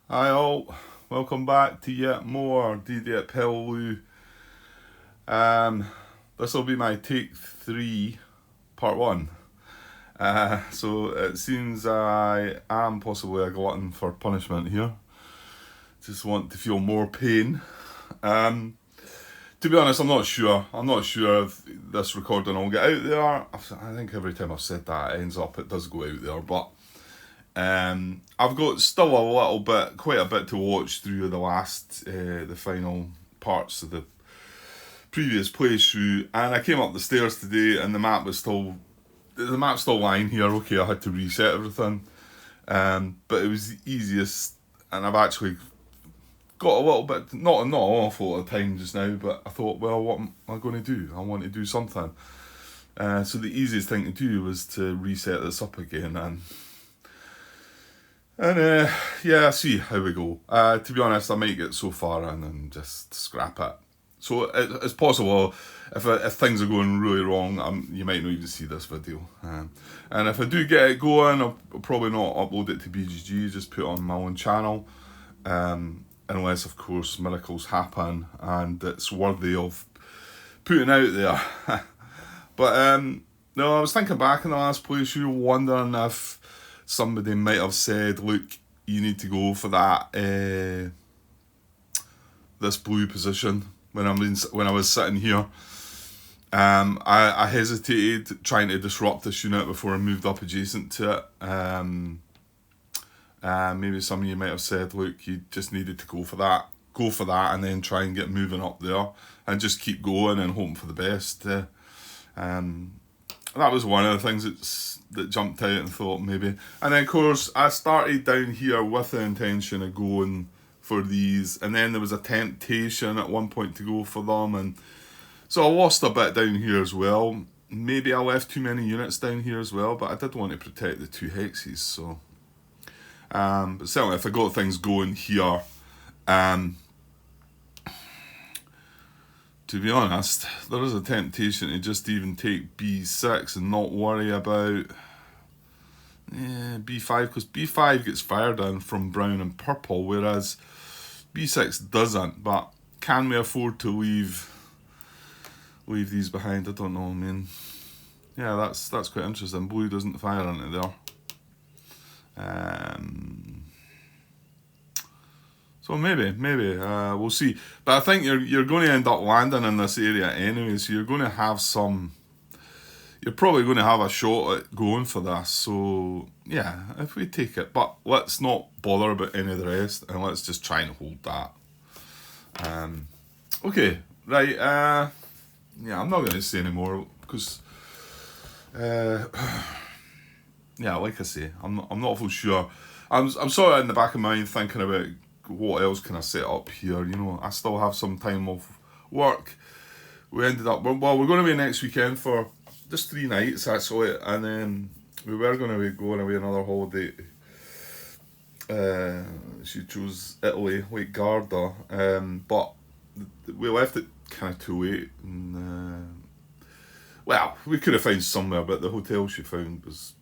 Hi all, welcome back to yet more DD at Peleliu. Um, this will be my take 3, part 1. So it seems I am possibly a glutton for punishment here. Just want to feel more pain. Um, to be honest, I'm not sure. I'm not sure if this recording will get out there. I think every time I've said that, it does go out there, but I've got still a little bit, quite a bit to watch through the final parts of the previous playthrough, and I came up the stairs today, and the map's still lying here. Okay, I had to reset everything, but it was the easiest, and I've actually got a little bit, not an awful lot of time just now, but I thought, well, what am I going to do? I want to do something. So the easiest thing to do was to reset this up again, and yeah, see how we go. To be honest, I might get so far in and just scrap it. So it's possible if things are going really wrong, you might not even see this video. And if I do get it going, I'll probably not upload it to BGG, just put it on my own channel. Unless, of course, miracles happen and it's worthy of putting out there. But no, I was thinking back in the last playthrough, wondering if somebody might have said, "Look, you need to go for that this blue position." When I was sitting here, I hesitated trying to disrupt this unit before I moved up adjacent to it. Maybe some of you might have said, "Look, you just needed to go for that, and then try and get moving up there, and just keep going and hoping for the best." That was one of the things that jumped out and thought maybe. And then, of course, I started down here with the intention of going for these, and then there was a temptation at one point to go for them, and so I lost a bit down here as well. Maybe I left too many units down here as well, but I did want to protect the 2 hexes, so. But certainly, if I got things going here, to be honest, there is a temptation to just even take B6 and not worry about B5, because B5 gets fired in from brown and purple, whereas B6 doesn't. But can we afford to leave these behind? I don't know. I mean, yeah, that's quite interesting. Blue doesn't fire into there. So maybe we'll see. But I think you're going to end up landing in this area anyway, so you're going to have some. You're probably going to have a shot at going for this. So yeah, if we take it, but let's not bother about any of the rest, and let's just try and hold that. Okay, right. Yeah, I'm not going to say any more because. Yeah, like I say, I'm not full sure. I'm sort of in the back of my mind thinking about what else can I set up here. You know, I still have some time off work. We ended up, well, we're going to be next weekend for just 3 nights actually, and then we were going to be going away another holiday. She chose Italy, Lake Garda, but we left it kind of too late. And, well, we could have found somewhere, but the hotel she found was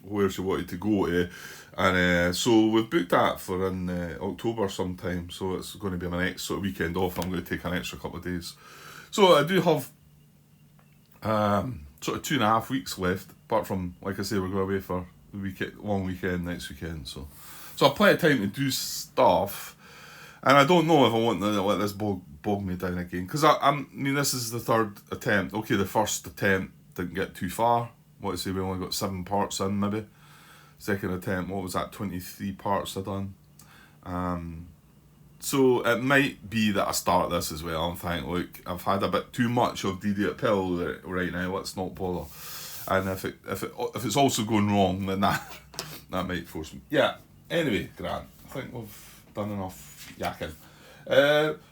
where she wanted to go to, and so we've booked that for in October sometime. So it's going to be my next sort of weekend off. I'm going to take an extra couple of days, so I do have sort of 2.5 weeks left. Apart from, like I say, we're going away for the long weekend next weekend. So I've plenty of time to do stuff, and I don't know if I want to let this bog me down again, because I mean, this is the 3rd attempt. Okay, the first attempt didn't get too far. What I say, we only got 7 parts in, maybe. Second attempt, what was that, 23 parts I done. So it might be that I start this as well and think, look, I've had a bit too much of DD at Pill right now, let's not bother. And if it's also going wrong, then that might force me. Yeah, anyway, Grant, I think we've done enough yakking.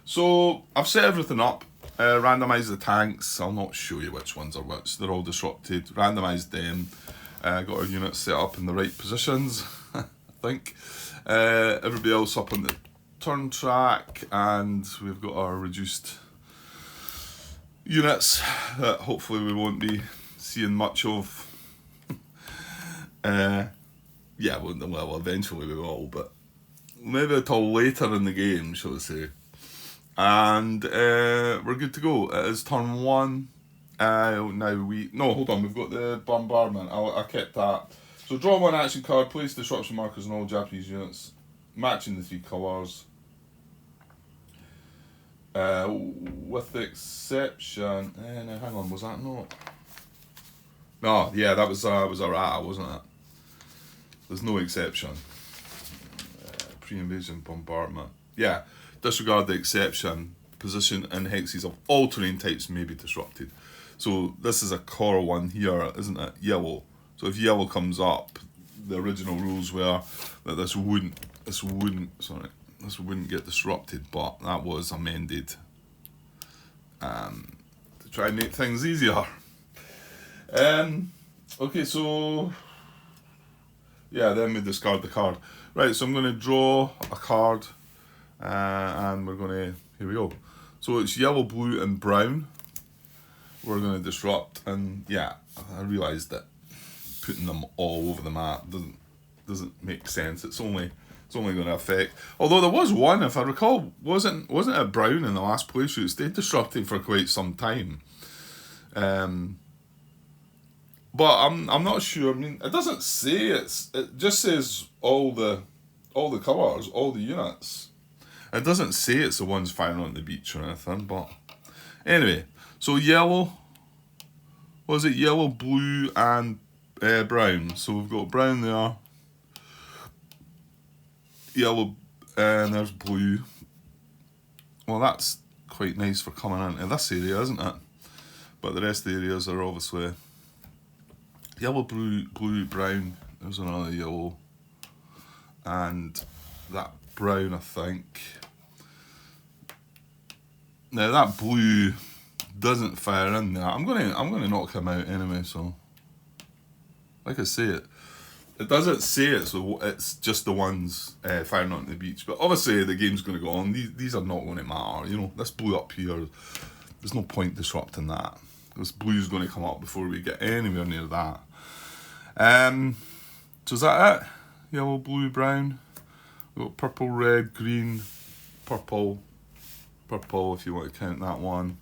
So I've set everything up. Randomise the tanks. I'll not show you which ones are which. They're all disrupted. Randomised them. Got our units set up in the right positions, I think. Everybody else up on the turn track, and we've got our reduced units that hopefully we won't be seeing much of. Yeah, well, eventually we will, but maybe until later in the game, shall we say. And we're good to go. It is turn 1. No, hold on, we've got the bombardment. I kept that. So draw 1 action card, place disruption markers on all Japanese units, matching the 3 colours. With the exception, no, hang on, was that not? No, yeah, that was a rat, wasn't it? There's no exception. Pre-invasion bombardment. Yeah, disregard the exception. Position and hexes of all terrain types may be disrupted. So this is a core one here, isn't it? Yellow. So if yellow comes up, the original rules were that this wouldn't get disrupted, but that was amended to try and make things easier. Okay, so yeah, then we discard the card. Right, so I'm going to draw a card, and we're going to, here we go. So it's yellow, blue and brown. We're going to disrupt, and yeah, I realised that putting them all over the map doesn't make sense. It's only going to affect. Although there was one, if I recall, wasn't it brown in the last playthrough? It stayed disrupted for quite some time. But I'm not sure. I mean, it doesn't say it just says all the colours, all the units. It doesn't say it's the ones firing on the beach or anything, but anyway. So yellow, was it yellow, blue and brown? So we've got brown there, yellow, and there's blue. Well, that's quite nice for coming into this area, isn't it? But the rest of the areas are obviously yellow, blue, brown. There's another yellow, and that brown, I think. Now that blue doesn't fire in there. I'm gonna knock him out anyway. So, like I say, it doesn't say it's just the ones firing onto the beach. But obviously the game's going to go on. These are not going to matter. You know, this blue up here. There's no point disrupting that. This blue's going to come up before we get anywhere near that. So is that it? Yellow, blue, brown. We've got purple, red, green, purple if you want to count that one.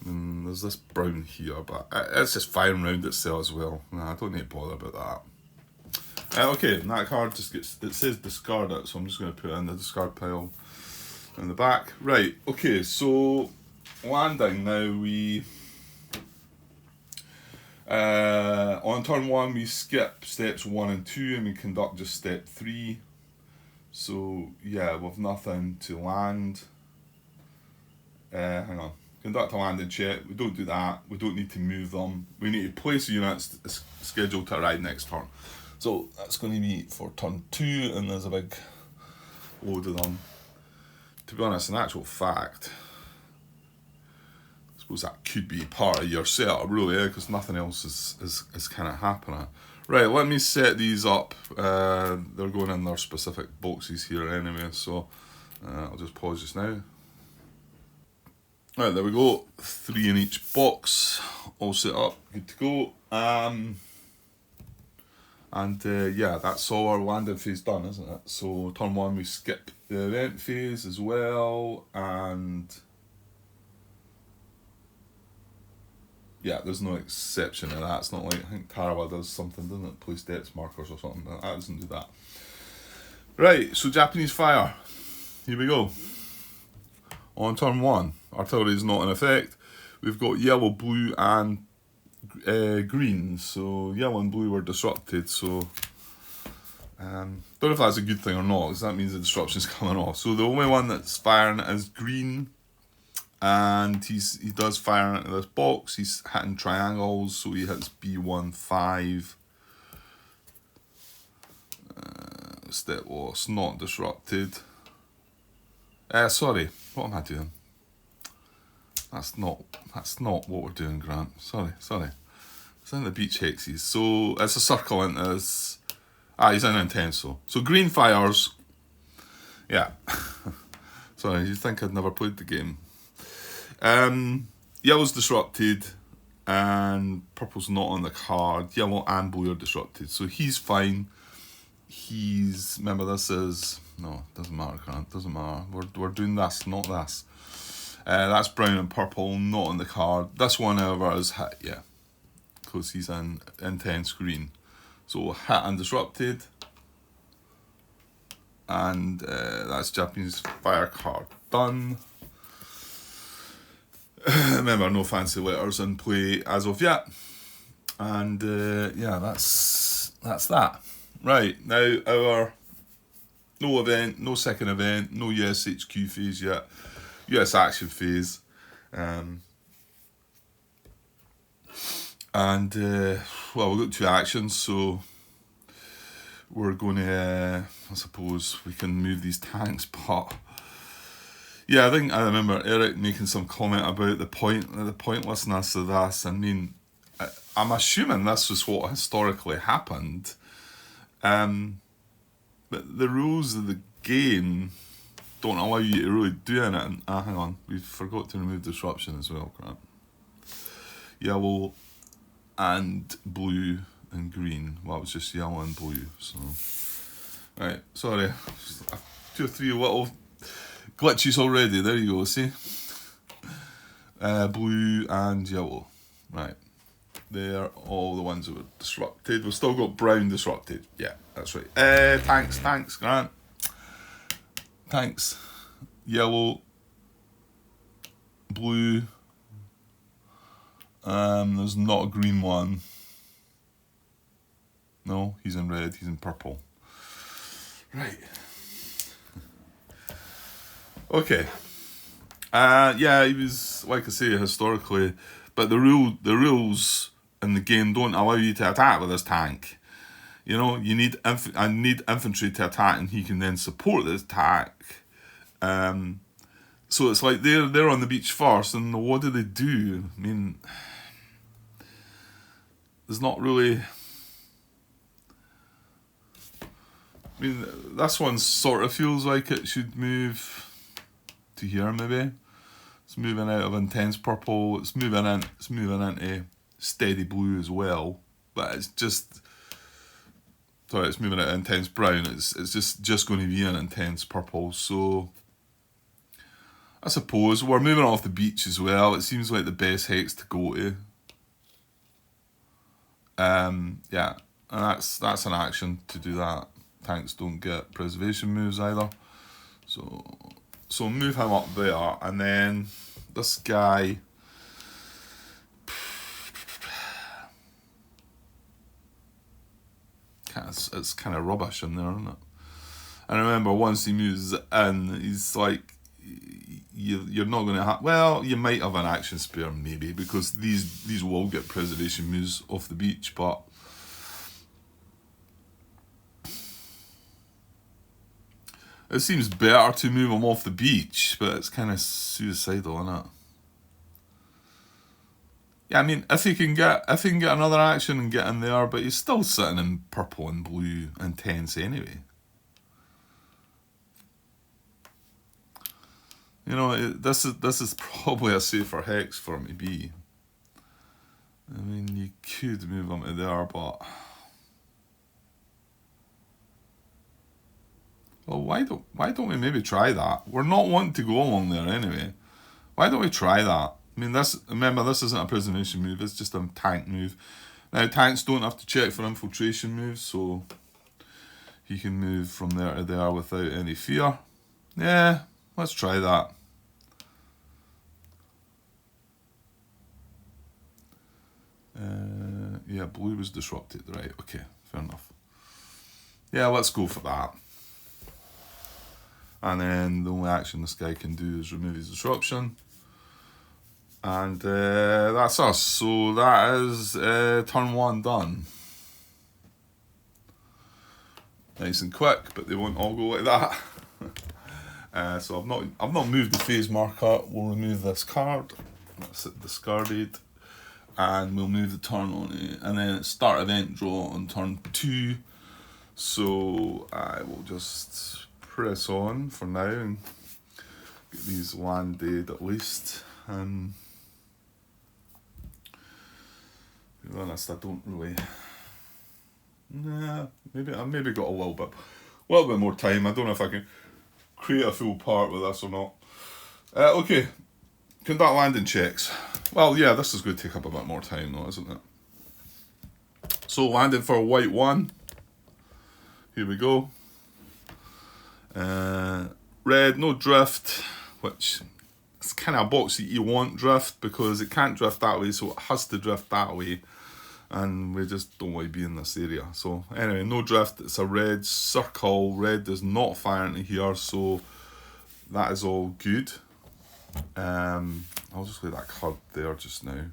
And there's this brown here, but it's just firing around itself as well. Nah, I don't need to bother about that. Okay, and that card just it says discard it, so I'm just going to put it in the discard pile in the back. Right, okay, so landing now. We on turn 1 we skip steps 1 and 2 and we conduct just step 3. So yeah, we've nothing to land. Hang on. Conduct a landing check. We don't do that. We don't need to move them. We need to place units scheduled to arrive next turn. So that's going to be for turn 2, and there's a big load of them. To be honest, in actual fact, I suppose that could be part of your setup, really, because nothing else is kind of happening. Right, let me set these up. They're going in their specific boxes here anyway, so I'll just pause just now. Right, there we go. 3 in each box, all set up, good to go. Yeah, that's all our landing phase done, isn't it? So turn 1 we skip the event phase as well, and yeah, there's no exception to that. It's not like, I think Tarawa does something, doesn't it? Place depth markers or something. That doesn't do that. Right, so Japanese fire. Here we go. On turn 1, artillery is not in effect. We've got yellow, blue and green. So yellow and blue were disrupted. So don't know if that's a good thing or not, because that means the disruption's coming off. So the only one that's firing is green, and he does fire into this box. He's hitting triangles, so he hits B15. Step loss, not disrupted. Sorry, what am I doing? That's not what we're doing, Grant. Sorry. It's in the beach hexes. So it's a circle into this. He's in intenso. So green fires. Yeah. Sorry, you think I'd never played the game. Yellow's disrupted, and purple's not on the card. Yellow and blue are disrupted, so he's fine. keys. Remember, this is no, doesn't matter, Grant. Doesn't matter. We're doing this, not this. That's brown and purple, not on the card. This one, however, is hit. Yeah, because he's in intense green. So hit and disrupted, and that's Japanese fire card done. Remember, no fancy letters in play as of yet. And yeah, that's that. Right, now our no event, no second event, no US HQ phase yet. US action phase. And well, we've got 2 actions, so we're going to, I suppose we can move these tanks, but yeah, I remember Eric making some comment about the pointlessness of this. I mean, I'm assuming this is what historically happened, but the rules of the game don't allow you to really do anything. Hang on, we forgot to remove disruption as well, crap. Yellow and blue and green. Well, it was just yellow and blue, so... Right, sorry. 2 or 3 little glitches already, there you go, see? Blue and yellow. Right. They're all the ones that were disrupted. We've still got brown disrupted. Yeah, that's right. Thanks, Grant. Thanks. Yellow. Blue. There's not a green one. No, he's in red, he's in purple. Right. Okay. Yeah, he was, like I say, historically, but the rules in the game don't allow you to attack with this tank. You know, you need infantry to attack, and he can then support the attack. So it's like they're on the beach first, and what do they do? I mean, there's not really. I mean, this one sort of feels like it should move to here, maybe. It's moving out of intense purple. It's moving into steady blue as well. But it's just... Sorry, it's moving out of intense brown. It's just going to be an intense purple. So, I suppose we're moving off the beach as well. It seems like the best hex to go to. Yeah, and that's an action to do that. Tanks don't get preservation moves either. So move him up there, and then this guy. It's kind of rubbish in there, isn't it? And remember, once he moves in, he's like, you're not going to have. Well, you might have an action spare, maybe, because these will get preservation moves off the beach, but. It seems better to move him off the beach, but it's kind of suicidal, isn't it? Yeah, I mean, if he can get another action and get in there, but he's still sitting in purple and blue intense anyway. You know, this is probably a safer hex for him to be. I mean, you could move him to there, but. Well, why don't we maybe try that? We're not wanting to go along there anyway. Why don't we try that? I mean, remember, this isn't a preservation move, it's just a tank move. Now, tanks don't have to check for infiltration moves, so he can move from there to there without any fear. Yeah, let's try that. Yeah, blue was disrupted, right, okay, fair enough. Yeah, let's go for that. And then the only action this guy can do is remove his disruption. And that's us. So that is turn 1 done. Nice and quick, but they won't all go like that. So I've not moved the phase marker. We'll remove this card. That's it discarded. And we'll move the turn on it. And then start event draw on turn 2. So I will just press on for now and get these landed at least. To be honest, I don't really Nah, maybe I maybe got a little bit more time. I don't know if I can create a full part with this or not. Okay, conduct landing checks. Well, yeah, this is going to take up a bit more time though, isn't it? So landing for white 1. Here we go. Red, no drift, which it's kind of a box that you want drift because it can't drift that way, so it has to drift that way. And we just don't want to be in this area. So anyway, no drift. It's a red circle. Red does not fire into here, so that is all good. I'll just leave that card there just now.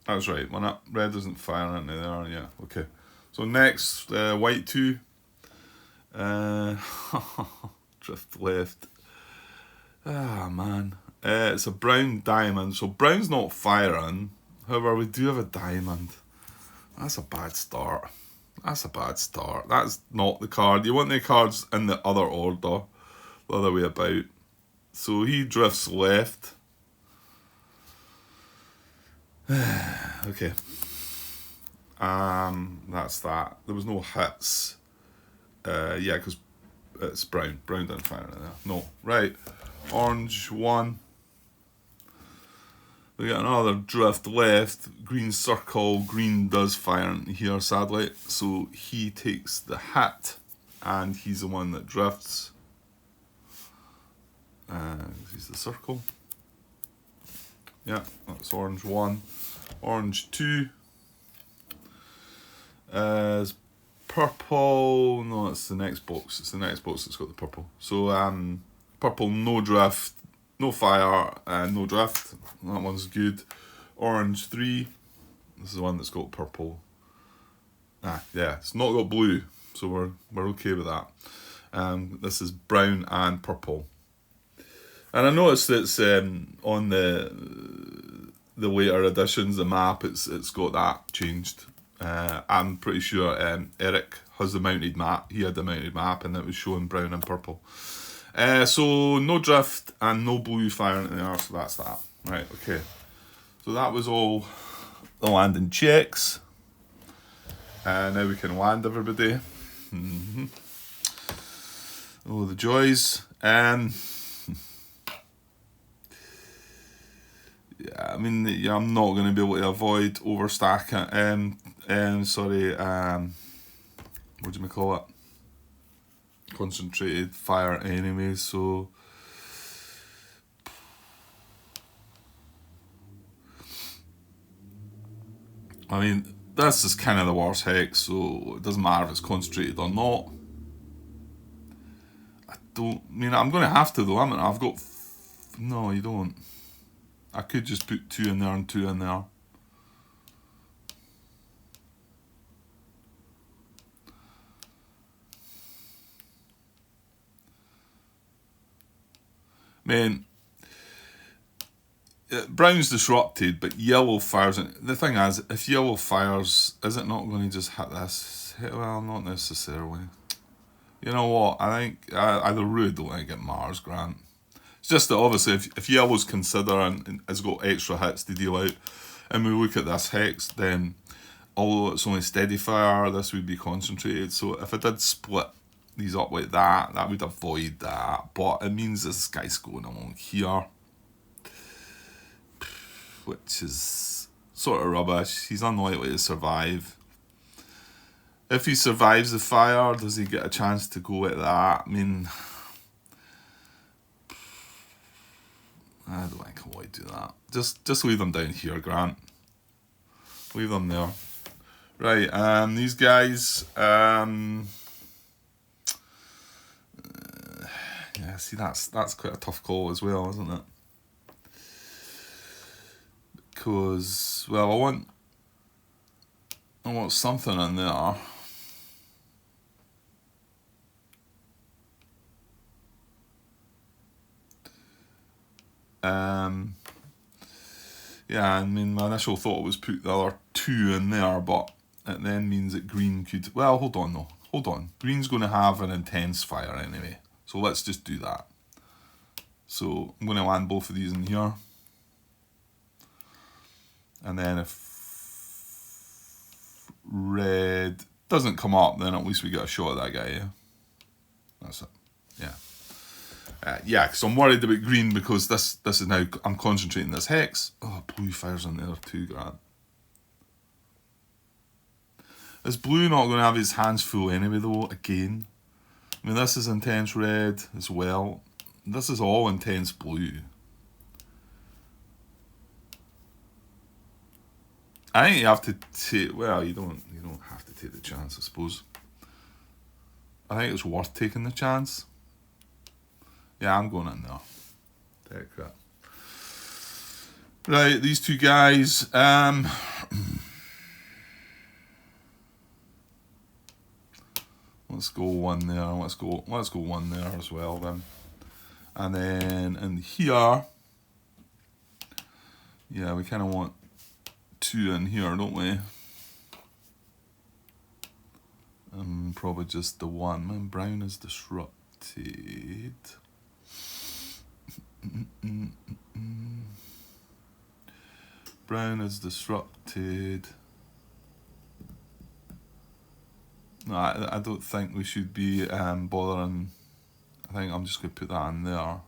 That was right. When red doesn't fire into there, yeah, okay. So next, white 2. Drift left. Ah, man. It's a brown diamond, so brown's not firing. However, we do have a diamond. That's a bad start. That's not the card. You want the cards in the other order, the other way about. So he drifts left. Okay. That's that. There was no hits. Yeah, because it's brown. Brown didn't fire in there. No. Right. Orange 1. We got another drift left. Green circle. Green does fire in here, sadly. So he takes the hit. And he's the one that drifts. He's the circle. Yeah, that's orange 1. Orange 2. Is purple. No, it's the next box. It's the next box that's got the purple. So, purple, no drift, no fire, no drift. That one's good. Orange 3. This is the one that's got purple. Yeah, it's not got blue, so we're okay with that. This is brown and purple. And I noticed it's on the later editions, the map, it's got that changed. I'm pretty sure Eric has the mounted map. He had the mounted map, and it was showing brown and purple. So no drift and no blue firing in there, so that's that. Right, okay. So that was all the landing checks. Now we can land everybody. Oh, the joys. Yeah, I mean, yeah, I'm not going to be able to avoid overstacking. What do you call it? Concentrated fire anyway, so. I mean, this is kind of the worst hex, so it doesn't matter if it's concentrated or not. I'm going to have to though, I've got. No, you don't. I could just put 2 in there and 2 in there. Man, brown's disrupted, but yellow fires. The thing is, if yellow fires, is it not going to just hit this? Well, not necessarily. You know what? I think either Rude don't want to get Mars Grant. It's just that obviously, if yellow's consider and has got extra hits to deal out, and we look at this hex, then although it's only steady fire, this would be concentrated. So if I did split these up like that, that would avoid that. But it means this guy's going along here, which is sort of rubbish. He's unlikely to survive. If he survives the fire, does he get a chance to go at that? I mean, I don't think I want to do that. Just leave them down here, Grant. Leave them there. Right, these guys, yeah, see, that's quite a tough call as well, isn't it? Because, well, I want something in there. Yeah, I mean, my initial thought was put the other 2 in there, but it then means that green could... Well, hold on, though. Hold on. Green's going to have an intense fire anyway. So let's just do that. So I'm going to land both of these in here. And then if red doesn't come up, then at least we get a shot at that guy, yeah? That's it. Yeah. Yeah, because I'm worried about green because this is now, I'm concentrating this hex. Oh, blue fires in there, 2 grand. Is blue not going to have his hands full anyway though, again? I mean, this is intense red as well. This is all intense blue. I think you have to take, well, you don't have to take the chance, I suppose. I think it's worth taking the chance. Yeah, I'm going in there. Take that. Right, these 2 guys. Let's go 1 there. Let's go 1 there as well then. And then in here, yeah, we kind of want 2 in here, don't we? Probably just the 1. Man, brown is disrupted. Brown is disrupted. No, I don't think we should be bothering. I think I'm just going to put that in there.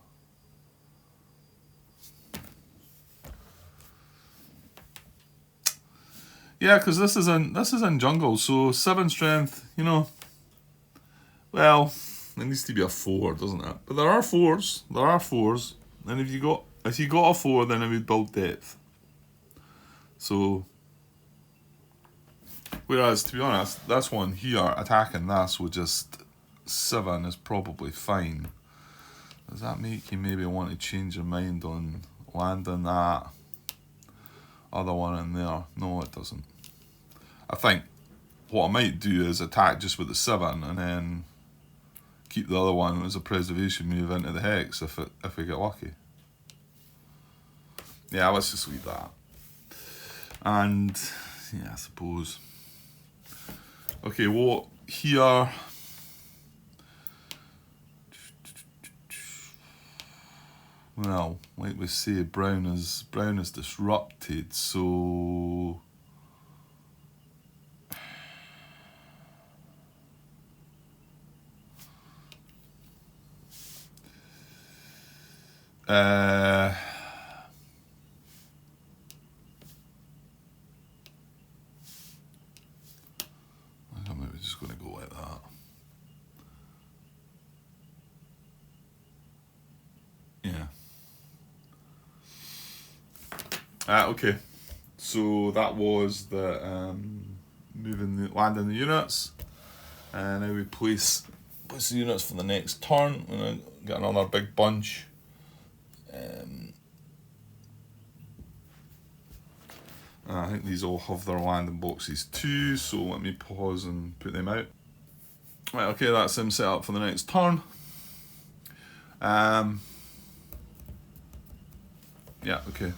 Yeah, because this is in jungle, so 7 strength, you know. Well, it needs to be a 4, doesn't it? But there are 4s. There are 4s. And if you got a 4, then it would build depth. So, whereas to be honest, this one here attacking this with just 7 is probably fine. Does that make you maybe want to change your mind on landing that other one in there? No, it doesn't. I think what I might do is attack just with the 7 and then keep the other one as a preservation move into the hex if we get lucky. Yeah, let's just leave that. And yeah, I suppose. Okay, what here? Well, like we say, brown is disrupted, so I think we're just going to go like that. Yeah. Okay. So that was the landing the units, and now we place the units for the next turn. We're gonna get another big bunch. I think these all have their landing boxes too, so let me pause and put them out. Right, okay, that's him set up for the next turn. Yeah, okay.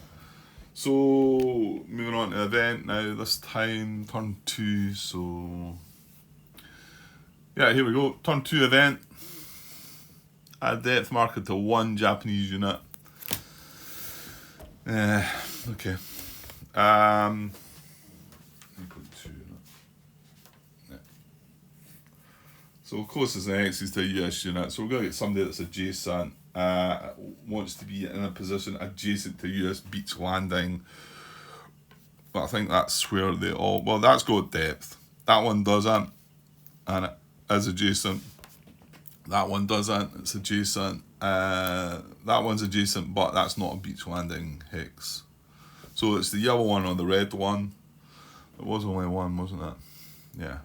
So, moving on to the event now, this time, turn 2, so... Yeah, here we go, turn 2 event. Add depth marker to 1 Japanese unit. Okay. Let me put 2 in it. Yeah. So closest next is to a US unit, so we're going to get somebody that's adjacent. Wants to be in a position adjacent to US beach landing. But I think that's where they all... Well, that's got depth. That one doesn't, and it is adjacent. That one doesn't, it's adjacent. That one's adjacent, but that's not a beach landing hex. So it's the yellow one or the red one. It was only one, wasn't it? Yeah.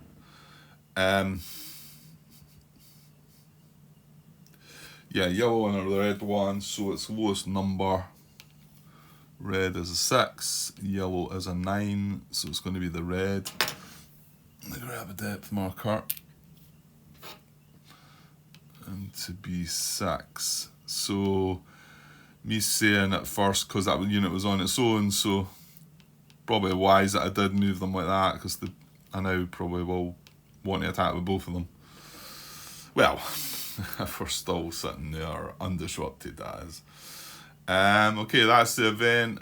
Yeah, yellow one or the red one, so it's lowest number. Red is a 6, yellow is a 9, so it's going to be the red. I'm going to grab a depth marker. And to be 6. So, me saying at first, because that unit was on its own, so probably wise that I did move them like that, because I now probably will want to attack with both of them. Well, if we're still sitting there undisrupted, that is. Okay, that's the event.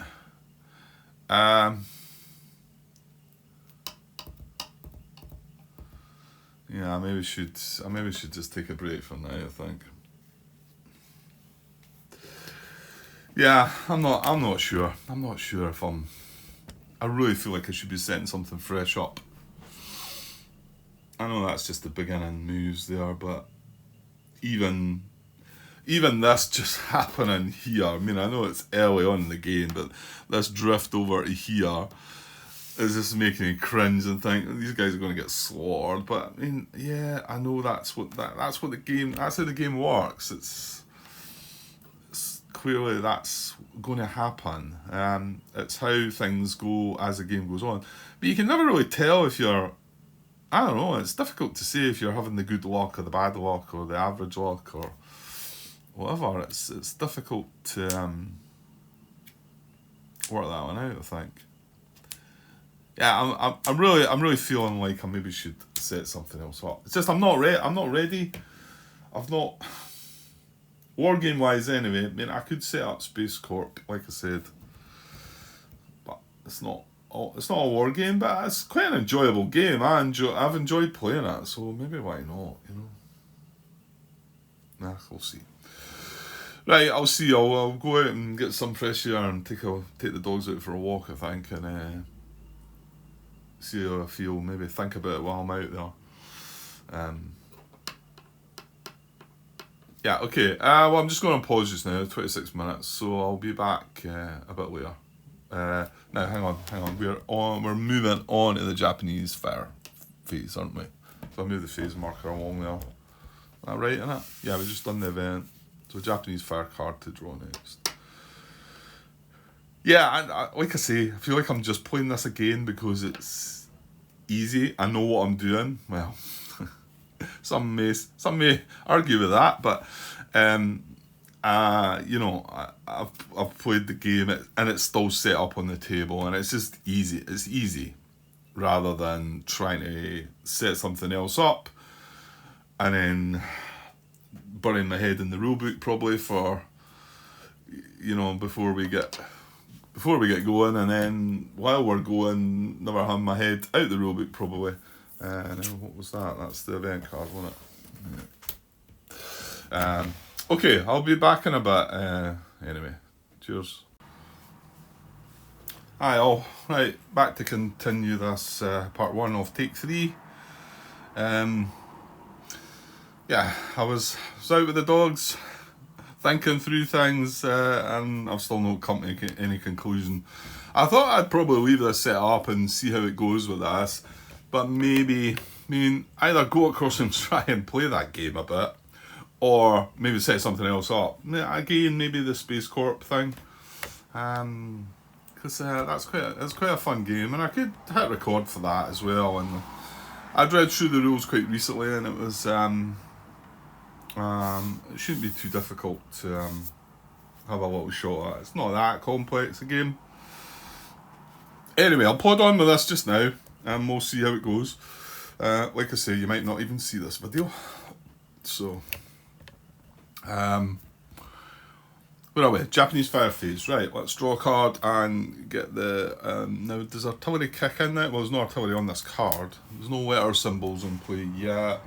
Yeah, I maybe should just take a break from now, I think. Yeah, I'm not sure. I'm not sure if I really feel like I should be setting something fresh up. I know that's just the beginning moves there, but even this just happening here. I mean, I know it's early on in the game, but this drift over to here is just making me cringe and think these guys are going to get slaughtered. But I mean, yeah, I know that's what the game. That's how the game works. It's clearly that's going to happen. It's how things go as the game goes on. But you can never really tell if you're. I don't know. It's difficult to say if you're having the good luck or the bad luck or the average luck or whatever. It's difficult to work that one out, I think. Yeah, I'm really feeling like I maybe should set something else up. It's just I'm not ready. I've not war game wise anyway. I mean, I could set up Space Corp, like I said, but it's not a war game. But it's quite an enjoyable game. I've enjoyed playing it, so maybe why not? You know. Nah, we'll see. Right, I'll see. I'll go out and get some fresh air and take the dogs out for a walk, I think, and see how I feel. Maybe think about it while I'm out there. Yeah, okay. Well, I'm just going on pause just now, 26 minutes, so I'll be back a bit later. Now, hang on. We're moving on to the Japanese fair phase, aren't we? So I'll move the phase marker along there. Is that right, innit? Yeah, we've just done the event. So Japanese fair card to draw next. Yeah, I like I say, I feel like I'm just playing this again because it's easy. I know what I'm doing. Well, some may argue with that, but you know, I've played the game and it's still set up on the table, and it's just easy. It's easy rather than trying to set something else up and then burying my head in the rulebook probably for, you know, before we get going, and then while we're going, never have my head out the rulebook probably. What was that? That's the event card, wasn't it? Yeah. Okay, I'll be back in a bit. Anyway, cheers. Hi all. Right, back to continue this part 1 of take 3. Yeah, I was out with the dogs, thinking through things, and I've still not come to any conclusion. I thought I'd probably leave this set up and see how it goes with this, but maybe, either go across and try and play that game a bit, or maybe set something else up. Again, maybe the Space Corp thing, because it's quite a fun game, and I could hit record for that as well. And I'd read through the rules quite recently, and it was it shouldn't be too difficult to have a little shot at. It's not that complex a game. Anyway, I'll plod on with this just now, and we'll see how it goes. Like I say, you might not even see this video. So, where are we? Japanese fire phase. Right, let's draw a card and get the... now, does artillery kick in now? Well, there's no artillery on this card. There's no letter symbols in play yet.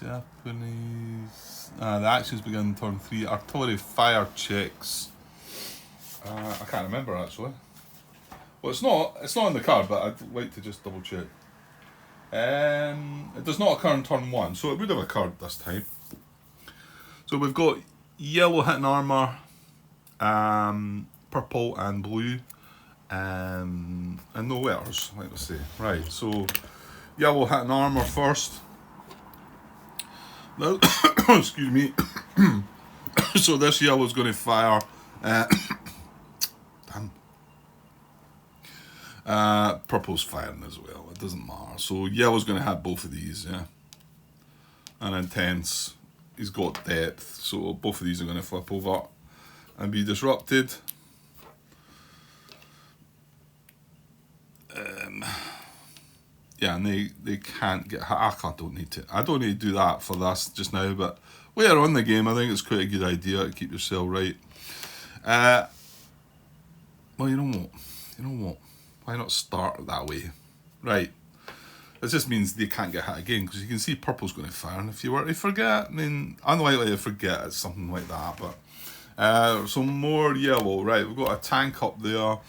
Japanese... the actions begin turn 3. Artillery fire checks. I can't remember, actually. Well, it's not on the card, but I'd like to just double check. It does not occur in turn 1, so it would have occurred this time. So we've got yellow hitting armour, purple and blue, and no letters, like I say. Right, so yellow hitting armour first. Now, excuse me. So this yellow is going to fire. Purple's firing as well. It doesn't matter. So yellow's going to have both of these, yeah. And intense. He's got depth, so both of these are going to flip over and be disrupted. Yeah, and they can't get hit. I don't need to do that for this just now, but later on in the game, I think it's quite a good idea to keep yourself right. Well, you know what? Why not start that way? Right. It just means they can't get hit again, because you can see purple's going to fire, and if you were to forget, I mean, unlikely to forget it's something like that, but some more yellow. Right, we've got a tank up there.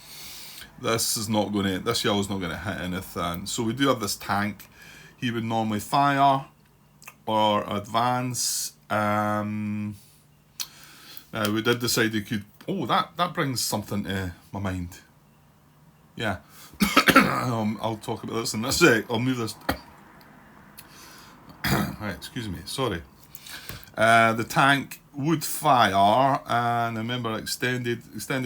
This yellow's not going to hit anything. So we do have this tank. He would normally fire or advance. Now we did decide he could. Oh, that brings something to my mind. Yeah. I'll talk about this in a sec. I'll move this. Right, excuse me. Sorry. The tank would fire, and remember, extended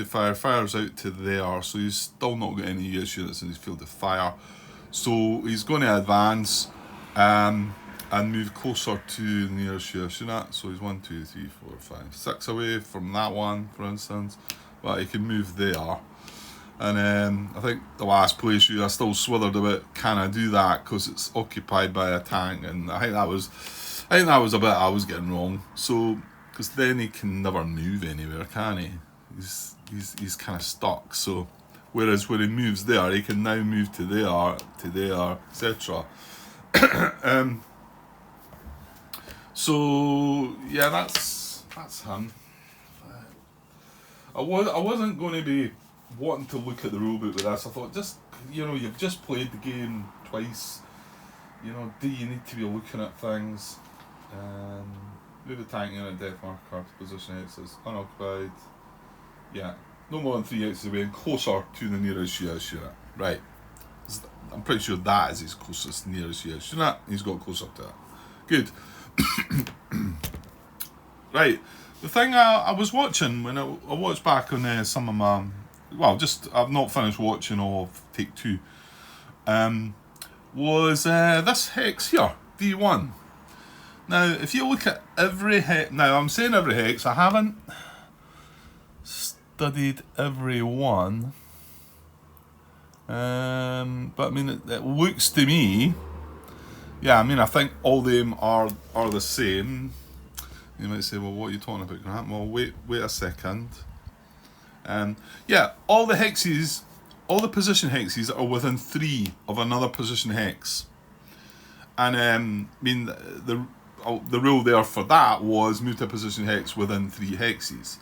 fire fires out to there, so he's still not got any US units in his field of fire. So he's going to advance and move closer to the nearest US unit. So he's 1, 2, 3, 4, 5, 6 away from that one, for instance. But he can move there. And I think the last place I still swithered about, can I do that, because it's occupied by a tank, and I think that was a bit I was getting wrong. So, because then he can never move anywhere, can he? He's kind of stuck. So, whereas when he moves there, he can now move to there, etc. So yeah, that's him. I wasn't going to be wanting to look at the rulebook with this. I thought, you've just played the game twice. Do you need to be looking at things? Move the tank in at death marker to position X is unoccupied. Yeah, no more than 3 X's away and closer to the nearest US unit. Right. I'm pretty sure that is his nearest US unit. He's got closer to it. Good. Right. The thing I was watching when I watched back on some of my... I've not finished watching all of Take 2. Was this hex here, D1. Now, if you look at every hex... Now, I'm saying every hex. I haven't studied every one. But, I mean, it looks to me... Yeah, I mean, I think all of them are the same. You might say, well, what are you talking about, Grant? Well, wait a second. Yeah, all the hexes, all the position hexes are within 3 of another position hex. And I mean, the rule there for that was move to a position hex within 3 hexes.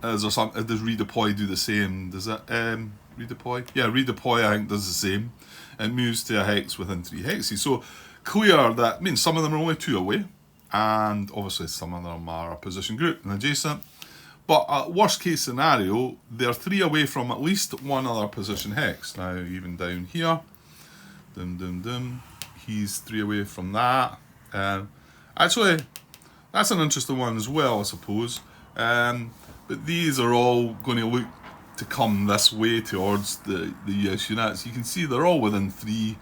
Does redeploy do the same? Does that redeploy? Yeah, redeploy I think does the same. It moves to a hex within 3 hexes. So clear that, I mean, some of them are only 2 away, and obviously some of them are a position group and adjacent. But worst case scenario, they're 3 away from at least one other position hex. Now, even down here, he's 3 away from that. Actually, that's an interesting one as well, I suppose. But these are all going to look to come this way towards the US units. You can see they're all within 3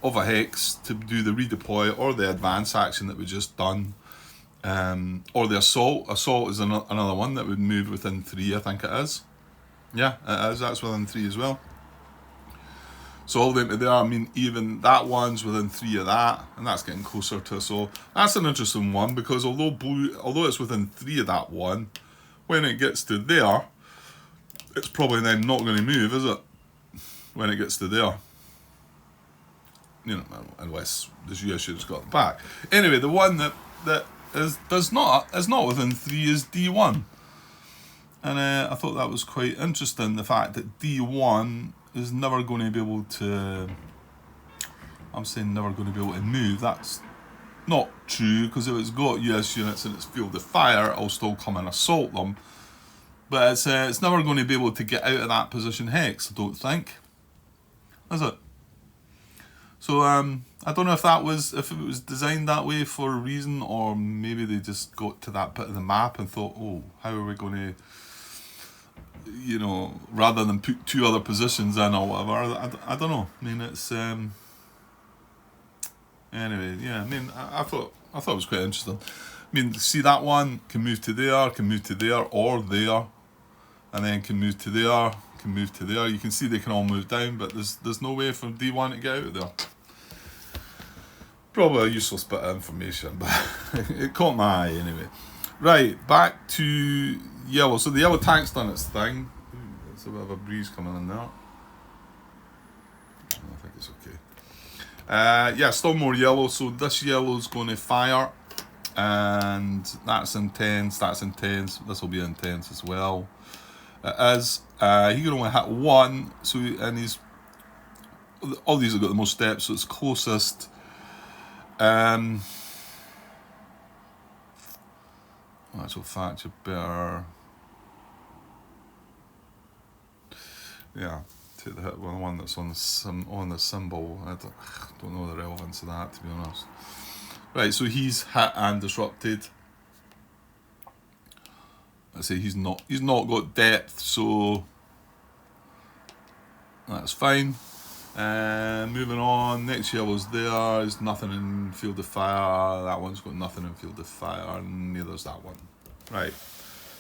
of a hex to do the redeploy or the advance action that we just done. Or the assault. Assault is another one that would move within 3, I think it is. Yeah, it is. That's within 3 as well. So all the way there, I mean, even that one's within 3 of that, and that's getting closer to. So that's an interesting one, because although it's within 3 of that one, when it gets to there, it's probably then not going to move, is it? When it gets to there. Unless the US unit's got it back. Anyway, the one that is not within 3 is D1. And I thought that was quite interesting, the fact that D1 is never going to be able to... I'm saying never going to be able to move. That's not true, because if it's got US units in its field of fire, it'll still come and assault them. But it's never going to be able to get out of that position hex, I don't think. Is it? So I don't know if it was designed that way for a reason, or maybe they just got to that bit of the map and thought, oh, how are we going to, rather than put 2 other positions in or whatever. I don't know. I mean, it's anyway. Yeah. I mean, I thought it was quite interesting. I mean, see that one can move to there, or there, and then can move to there, can move to there. You can see they can all move down, but there's no way for D1 to get out of there. Probably a useless bit of information, but it caught my eye anyway. Right, back to yellow. So the yellow tank's done its thing. Ooh, there's a bit of a breeze coming in there. I think it's okay. Yeah, still more yellow. So this yellow's going to fire, and that's intense. That's intense. This will be intense as well. It is. He can only hit one. So and he's all these have got the most steps. So it's closest. Actual fact, you better. Yeah, take the hit one that's on the symbol. I don't know the relevance of that, to be honest. Right, so he's hit and disrupted. I say he's not got depth, so that's fine. Moving on, next yellow's there. There's nothing in field of fire. That one's got nothing in field of fire, and neither's that one. Right.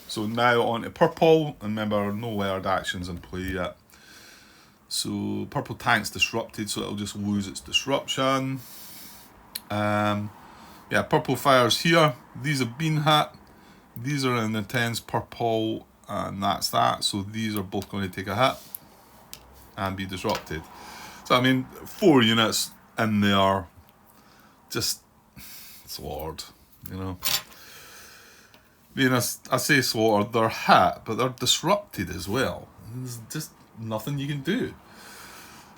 So now on to purple, and remember, no layered actions in play yet. So purple tank's disrupted, so it'll just lose its disruption. Yeah, purple fires here. These have been hit. These are an intense purple, and that's that. So these are both going to take a hit and be disrupted. So I mean, 4 units in there, just slaughtered, you know. I mean, I say slaughtered, they're hit, but they're disrupted as well. There's just nothing you can do.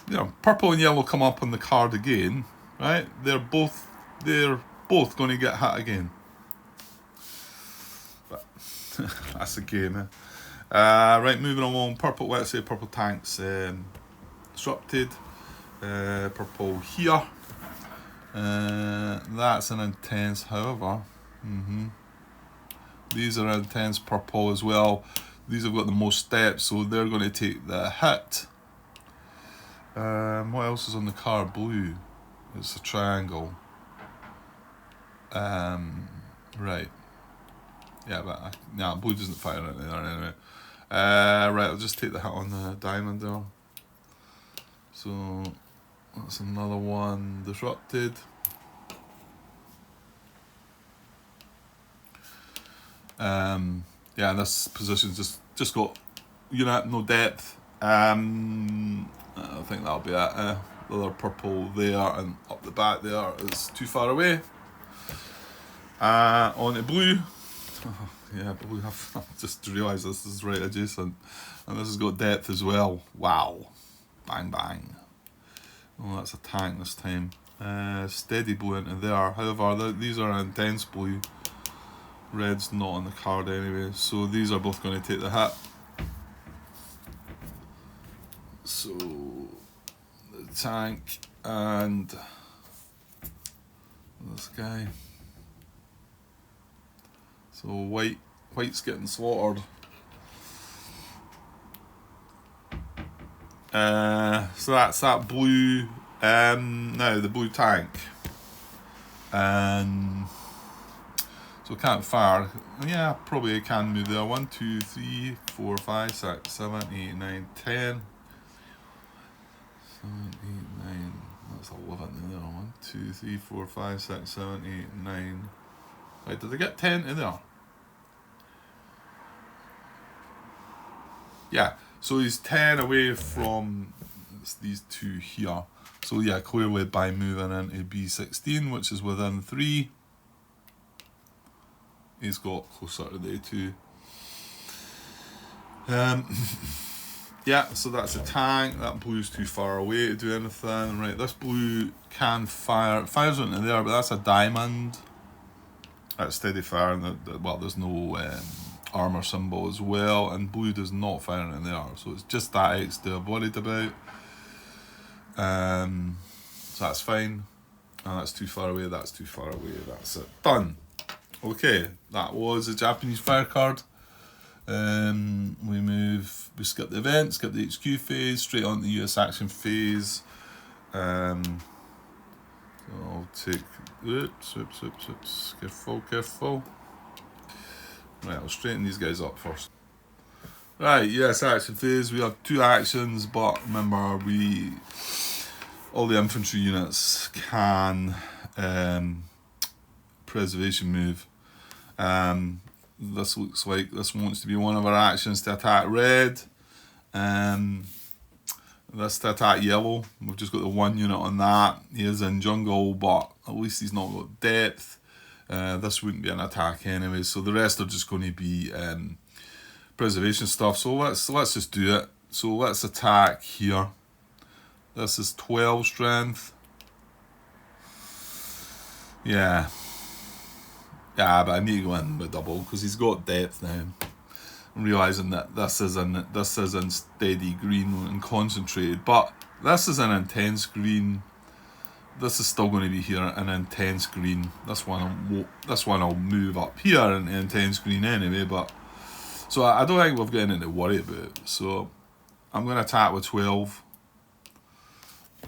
You know, purple and yellow come up on the card again, right? They're both going to get hit again. But that's the game, eh? Right, moving along. Purple. Let's say purple tanks disrupted. Purple here. That's an intense. However, these are intense purple as well. These have got the most steps, so they're going to take the hit. What else is on the card? Blue. It's a triangle. Right. Yeah, but blue doesn't fire it there anyway. Right, I'll just take the hit on the diamond there. So that's another one disrupted. Yeah, this position's just got unit, no depth. I think that'll be it. The other purple there and up the back there is too far away. On to blue. Yeah, blue. I've just realised this is right adjacent, and this has got depth as well. Wow, bang bang. Oh, that's a tank this time. Steady blue into there. However, these are intense blue. Red's not on the card anyway, so these are both going to take the hit. So the tank and this guy. So white's getting slaughtered. So that's that blue. Now the blue tank. So it can't fire. Yeah, probably it can move there. 1, 2, 3, 4, 5, 6, 7, 8, 9, 10. 7, 8, 9. That's 11 there. 1, 2, 3, 4, 5, 6, 7, 8, 9. Right, did they get 10 in there? Yeah, so he's 10 away from these two here. So yeah, clearly by moving into B16, which is within 3, he's got closer to the A2. Yeah, so that's a tank. That blue's too far away to do anything. Right, this blue can fire. It fires into there, but that's a diamond. That's steady fire, and well, there's no armor symbol as well, and blue does not fire into there, so it's just that X they're worried about. So that's fine. And that's too far away. That's too far away. That's it. Done. Okay, that was a Japanese fire card. We skip the event, skip the HQ phase, straight on the US action phase. So I'll take, oops, careful. Right, I'll straighten these guys up first. Right, US action phase, we have 2 actions, but remember all the infantry units can preservation move. This looks like this wants to be one of our actions to attack red. This to attack yellow. We've just got the 1 unit on that. He is in jungle, but at least he's not got depth. This wouldn't be an attack anyway, so the rest are just going to be preservation stuff. So let's just do it. So let's attack here. This is 12 strength. Yeah, but I need to go in with double because he's got depth now. I'm realising that this is in steady green and concentrated, but this is an intense green. This is still going to be here an intense green. This one I'll move up here in intense green anyway. But so I don't think we've got anything to worry about. So I'm going to attack with 12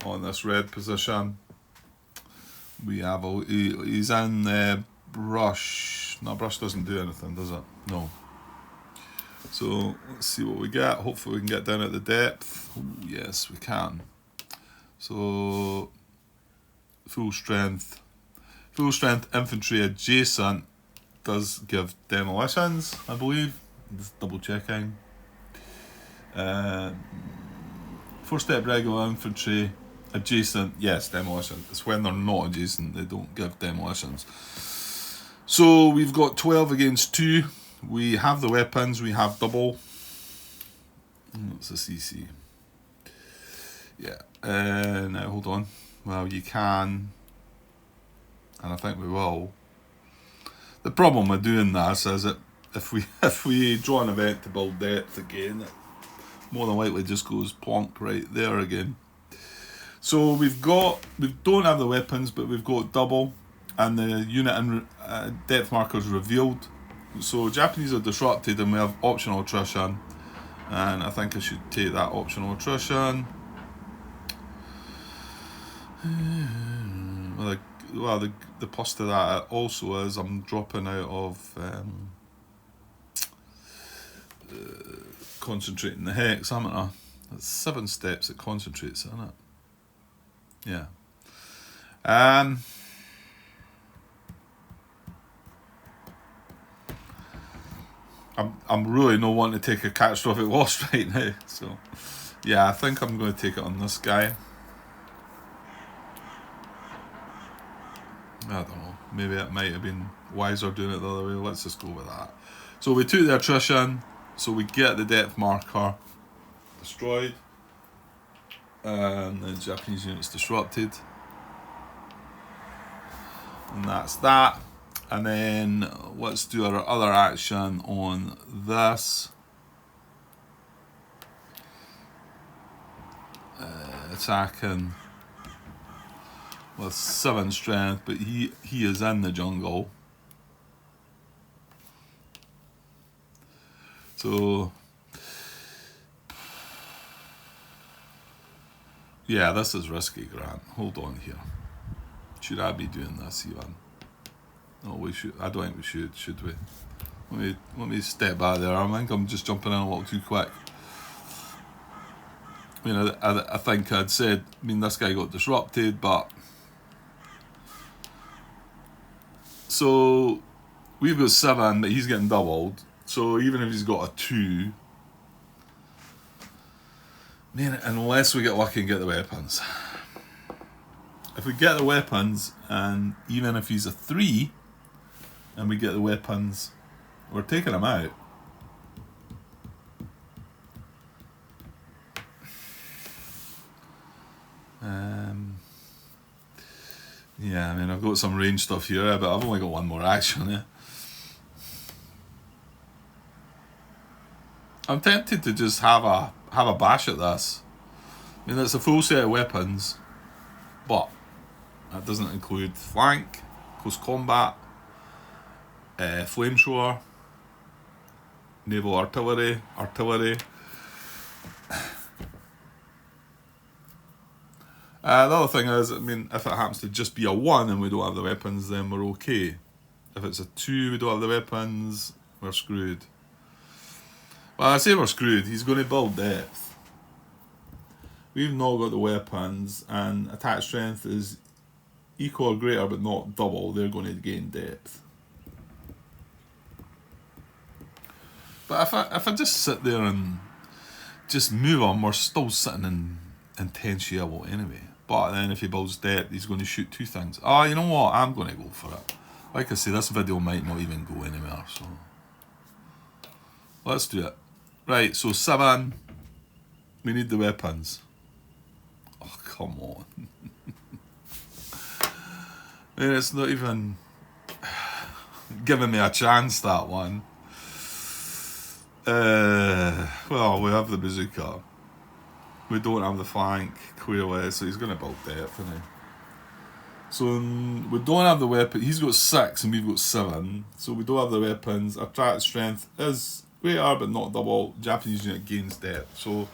on this red position. We have he's in brush. No, brush doesn't do anything, does it? No. So let's see what we get. Hopefully we can get down at the depth. Ooh, yes, we can. So full strength infantry adjacent does give demolitions, I believe. Just double checking. 4-step regular infantry adjacent, yes, demolition. It's when they're not adjacent they don't give demolitions. So we've got 12 against 2. We have the weapons, we have double. What's the CC? Yeah. Now hold on. Well, you can, and I think we will. The problem with doing this is that if we draw an event to build depth again, it more than likely just goes plonk right there again. So we don't have the weapons, but we've got double, and the unit and depth markers revealed. So Japanese are disrupted, and we have optional attrition, and I think I should take that optional attrition. Well, the plus to that also is I'm dropping out of concentrating the hex, haven't I? That's 7 steps it concentrates, isn't it? Yeah. I'm really not wanting to take a catastrophic loss right now, so yeah, I think I'm going to take it on this guy. I don't know, maybe it might have been wiser doing it the other way. Let's just go with that. So we took the attrition, so we get the depth marker destroyed, and the Japanese unit's disrupted, and that's that. And then let's do our other action on this. Attacking with 7 strength, but he is in the jungle. So yeah, this is risky, Grant. Hold on here. Should I be doing this even? No, we should. I don't think we should. Should we? Let me step back there. I think I'm just jumping in a little too quick. You know, I think I'd said. I mean, this guy got disrupted, but so we've got 7, but he's getting doubled. So even if he's got a 2, man, unless we get lucky and get the weapons. If we get the weapons, and even if he's a 3, and we get the weapons, we're taking him out. Yeah, I mean, I've got some range stuff here, but I've only got 1 more action. Yeah. I'm tempted to just have a bash at this. I mean, it's a full set of weapons, but that doesn't include flank, close combat, flamethrower, naval artillery. The other thing is, I mean, if it happens to just be a 1 and we don't have the weapons, then we're okay. If it's a 2, we don't have the weapons, we're screwed. Well, I say we're screwed. He's going to build depth. We've not got the weapons, and attack strength is equal or greater, but not double. They're going to gain depth. But if I just sit there and just move on, we're still sitting in intense yellow anyway. But then if he builds depth, he's going to shoot 2 things. Oh, you know what? I'm going to go for it. Like I say, this video might not even go anywhere, so let's do it. Right, so 7. We need the weapons. Oh, come on. I mean, it's not even giving me a chance, that one. Well, we have the bazooka. We don't have the flank, clearly, so he's going to build depth, isn't he? So we don't have the weapon. He's got 6 and we've got 7. So we don't have the weapons. Attract strength is greater, but not double. Japanese unit gains depth. So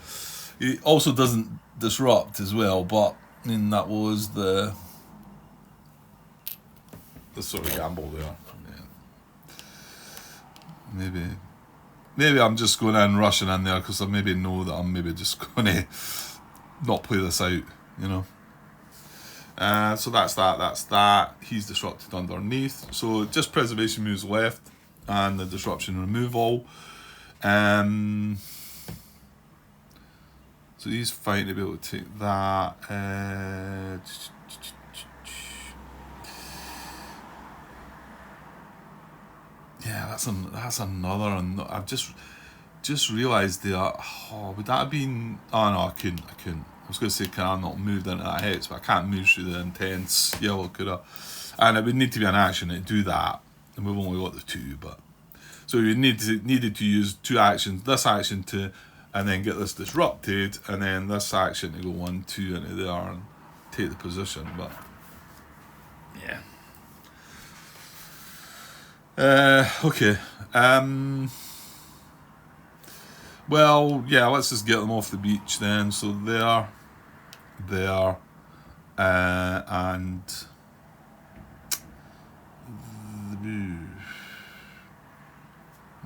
he also doesn't disrupt as well. But I mean, that was the sort of gamble there. Yeah. Maybe I'm just going in rushing in there because I maybe know that I'm maybe just going to not play this out, you know. So that's that. He's disrupted underneath. So just preservation moves left and the disruption removal. So he's fine to be able to take that. Yeah, that's another. And I've just realised that. Oh, would that have been? Oh no, I couldn't. I was going to say, can I not move into that hex, but I can't move through the intense yellow, could I? And it would need to be an action to do that, and we've only got the 2, but so you needed to use 2 actions. This action to, and then get this disrupted, and then this action to go 1, 2 into there and take the position. But yeah. Okay. Well, yeah, let's just get them off the beach then. So there, and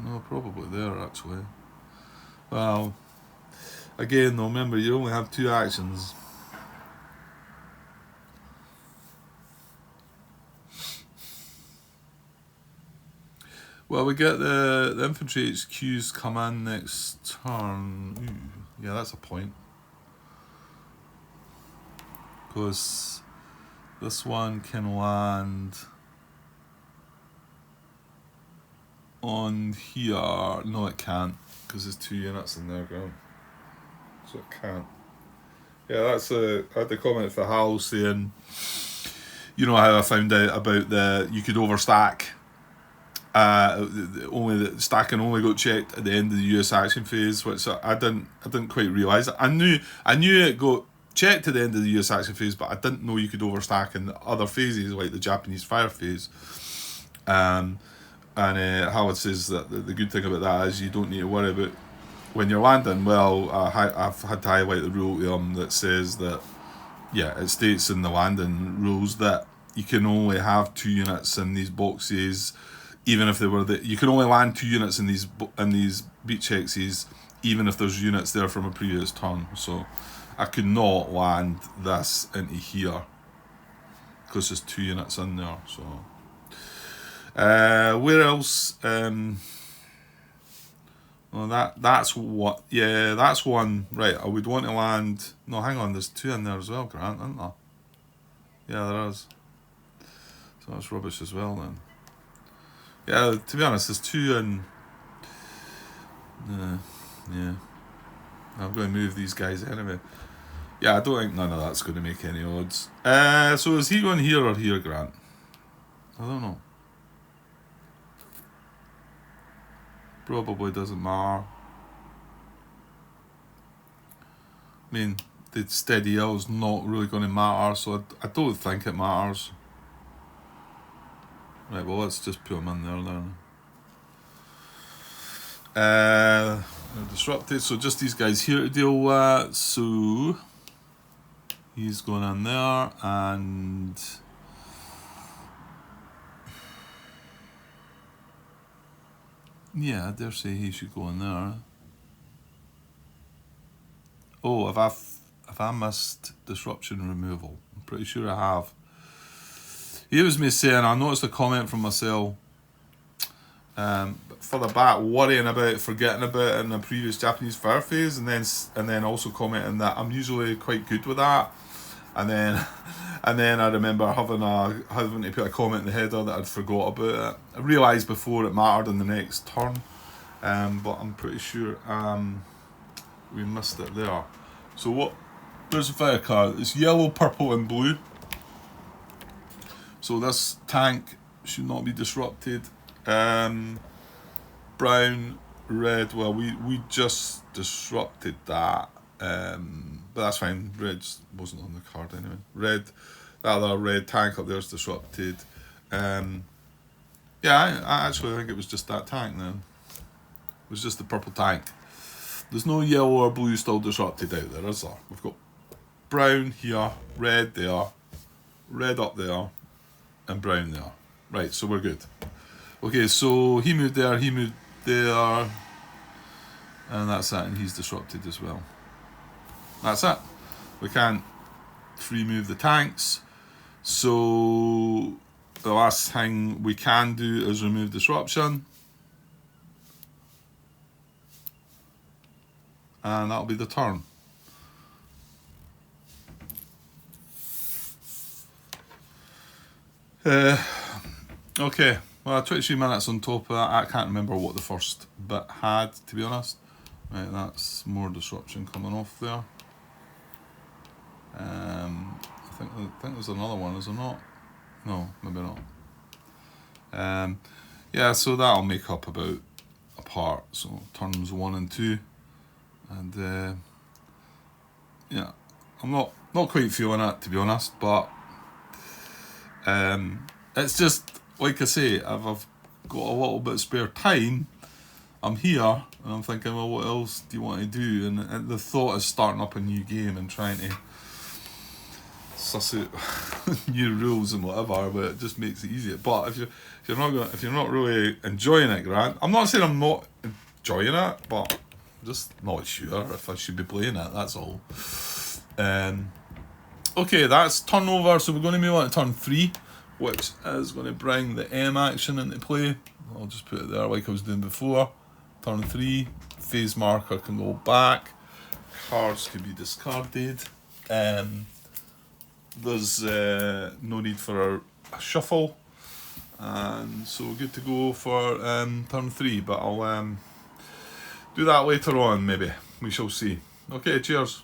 no, probably there actually. Well, again though, remember you only have 2 actions. Well, we get the infantry HQs come in next turn. Ooh, yeah, that's a point. Because this one can land on here. No, it can't, because there's 2 units in their ground. So it can't. Yeah, that's I had the comment for Hal saying, you know how I found out about you could overstack. The stacking only got checked at the end of the US action phase, which I didn't quite realise. I knew it got checked at the end of the US action phase, but I didn't know you could overstack in the other phases, like the Japanese fire phase. And Howard says that the good thing about that is you don't need to worry about when you're landing. Well, I've had to highlight the rule to him that says that, yeah, it states in the landing rules that you can only have 2 units in these boxes. Even if they were you can only land 2 units in these beach hexes, even if there's units there from a previous turn. So I could not land this into here because there's 2 units in there. So where else? Well, that's what. Yeah, that's one. Right, I would want to land. No, hang on. There's 2 in there as well, Grant, isn't there? Yeah, there is. So that's rubbish as well then. Yeah, to be honest, there's 2 in. Yeah, I'm going to move these guys anyway. Yeah, I don't think none of that's going to make any odds. So is he going here or here, Grant? I don't know. Probably doesn't matter. I mean, the steady L's not really going to matter, so I don't think it matters. Right, well, let's just put him in there then. Disrupted, so just these guys here to deal with. So he's going in there, and yeah, I dare say he should go in there. Oh, have I missed disruption removal? I'm pretty sure I have. Here was me saying, I noticed a comment from myself further back worrying about forgetting about it in the previous Japanese fire phase, and then also commenting that I'm usually quite good with that, and then I remember having to put a comment in the header that I'd forgot about it. I realised before it mattered in the next turn, but I'm pretty sure we missed it there. So there's a fire card. It's yellow, purple and blue. So this tank should not be disrupted. Brown, red, well we just disrupted that, but that's fine. Red wasn't on the card anyway. Red, that other red tank up there is disrupted. Yeah, I actually think it was just that tank then. It was just the purple tank. There's no yellow or blue still disrupted out there, is there? We've got brown here, red there, red up there, and brown there. Right, so we're good. Okay, so he moved there, and that's it, and he's disrupted as well. That's it. We can't free move the tanks, so the last thing we can do is remove disruption, and that'll be the turn. Okay, well, 23 minutes on top of that. I can't remember what the first bit had, to be honest. Right, that's more disruption coming off there. I think there's another one, is there not? No, maybe not. Yeah, so that'll make up about a part. So turns 1 and 2, and yeah, I'm not quite feeling it, to be honest, but it's just like I say, I've got a little bit of spare time. I'm here and I'm thinking, well, what else do you want to do? And the thought is starting up a new game and trying to suss out new rules and whatever, but it just makes it easier. But if you're not really enjoying it, Grant, I'm not saying I'm not enjoying it, but I'm just not sure if I should be playing it. That's all. Okay, that's turn over. So we're going to move on to turn 3, which is going to bring the M action into play. I'll just put it there like I was doing before. Turn 3, phase marker can go back, cards can be discarded. There's no need for a shuffle, and so we're good to go for turn 3, but I'll do that later on, maybe. We shall see. Okay, cheers.